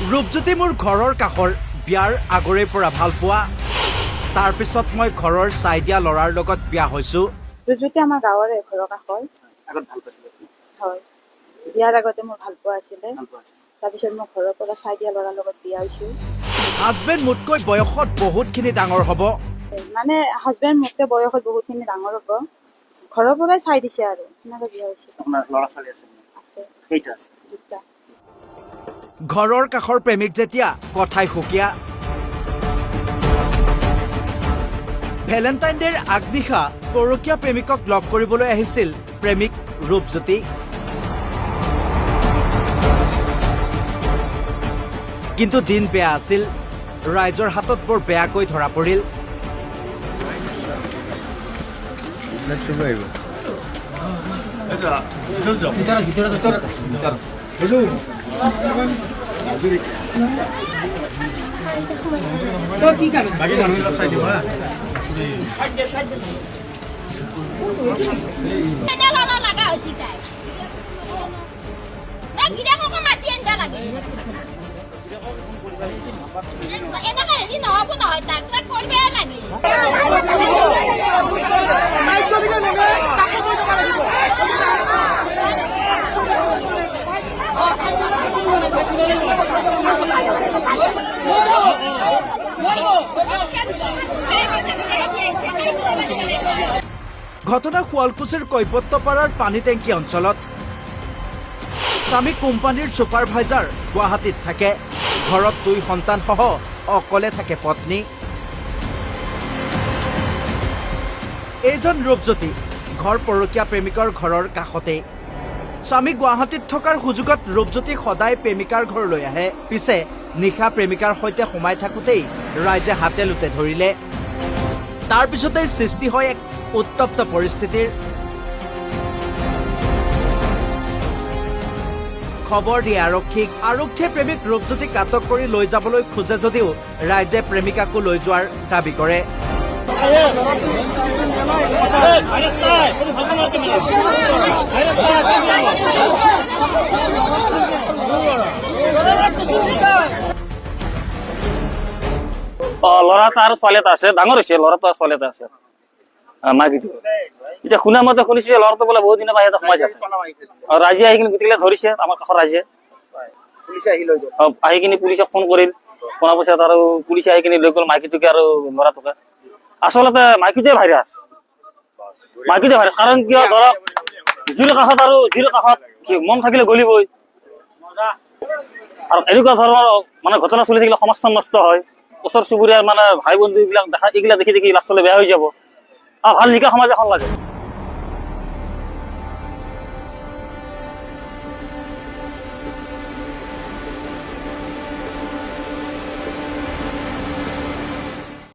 ৰূপজ্যোতি মোৰ ঘৰৰ কাষৰ বিয়াৰ আগৰে পৰা ভাল পোৱা তাৰ পিছত মই ঘৰৰ চাই দিয়া ল'ৰাৰ লগত বিয়া হৈছো ৰূপজ্যোতি আমাৰ গাঁৱৰে ঘৰৰ কাষৰ আগত ভাল পাইছিলে হয় বিয়াৰ আগতে মোৰ ভাল পোৱা আছিলে তাৰপিছত মই ঘৰৰ পৰা চাই দিয়া ল'ৰাৰ লগত বিয়া হৈছো হাজবেণ্ড মোতকৈ বয়সত বহুতখিনি ডাঙৰ হ'ব মানে হাজবেণ্ড মোতকৈ বয়সত বহুতখিনি ডাঙৰ হ'ব ঘৰৰ পৰাই চাই দিছে আৰু সেনেকৈ বিয়া হৈছে আপোনাৰ ল'ৰা ছোৱালী আছে আছে কেইটা আছে দুটা ঘৰৰ কাষৰ প্ৰেমিক যেতিয়া কথাই সুকীয়া ভেলেণ্টাইন ডেৰ আগনিশা পৰকীয়া প্ৰেমিকক লগ কৰিবলৈ আহিছিল প্ৰেমিক ৰূপজ্যোতি কিন্তু দিন বেয়া আছিল ৰাইজৰ হাতত বৰ বেয়াকৈ ধৰা পৰিল ঘটনা শুৱালকুছিৰ কৈপত্তপাৰাৰ পানী টেংকি অঞ্চলত স্বামী কোম্পানীৰ ছুপাৰভাইজাৰ গুৱাহাটীত থাকে ঘৰত 2 সন্তানসহ অকলে থাকে পত্নী এইজন ৰূপজ্যোতি ঘৰ পৰকীয়া প্ৰেমিকৰ ঘৰৰ কাষতে স্বামী গুৱাহাটীত থকাৰ সুযোগত ৰূপজ্যোতি সদায় প্ৰেমিকাৰ ঘৰলৈ আহে পিছে নিশা প্ৰেমিকাৰ সৈতে সোমাই থাকোঁতেই ৰাইজে হাতে লোটে ধৰিলে তাৰ পিছতেই সৃষ্টি হয় এক উত্তপ্ত পৰিস্থিতিৰ খবৰ দিয়ে আৰক্ষীয়ে প্ৰেমিক ৰূপজ্যোতিক আটক কৰি লৈ যাবলৈ খোজে যদিও ৰাইজে প্ৰেমিকাকো লৈ যোৱাৰ দাবী কৰে ল'ৰা আৰু ছোৱালী এটা আছে ডাঙৰ হৈছে ল'ৰাটো আৰু ছোৱালী এটা আছে মাইকীটো এতিয়া শুনা মতে শুনিছো যে ল'ৰাটো বোলে বহুত দিনৰ পৰা ইয়াতে সোমাই আছে ৰাইজে আহি কিনে গোটেইবিলাক ধৰিছে আমাৰ কাষৰ ৰাইজে আহি কিনে পুলিচক ফোন কৰিল শুনাৰ পিছত আৰু পুলিচে আহি কিনে লৈ গ'ল মাইকীটোকে আৰু ল'ৰাটোকে আচলতে মাইকীটোৱে ভাইৰাছ কাৰণ কিয় ধৰক জুইৰ কাষত মন থাকিলে গলিবই আৰু এনেকুৱা ধৰণৰ মানে ঘটনা চলি থাকিলে সমাজখন নষ্ট হয় ওচৰ চুবুৰীয়াৰ মানে ভাই বন্ধু এইবিলাক দেখি লাষ্টলৈ বেয়া হৈ যাব আৰু ভাল নিকা সমাজ এখন লাগে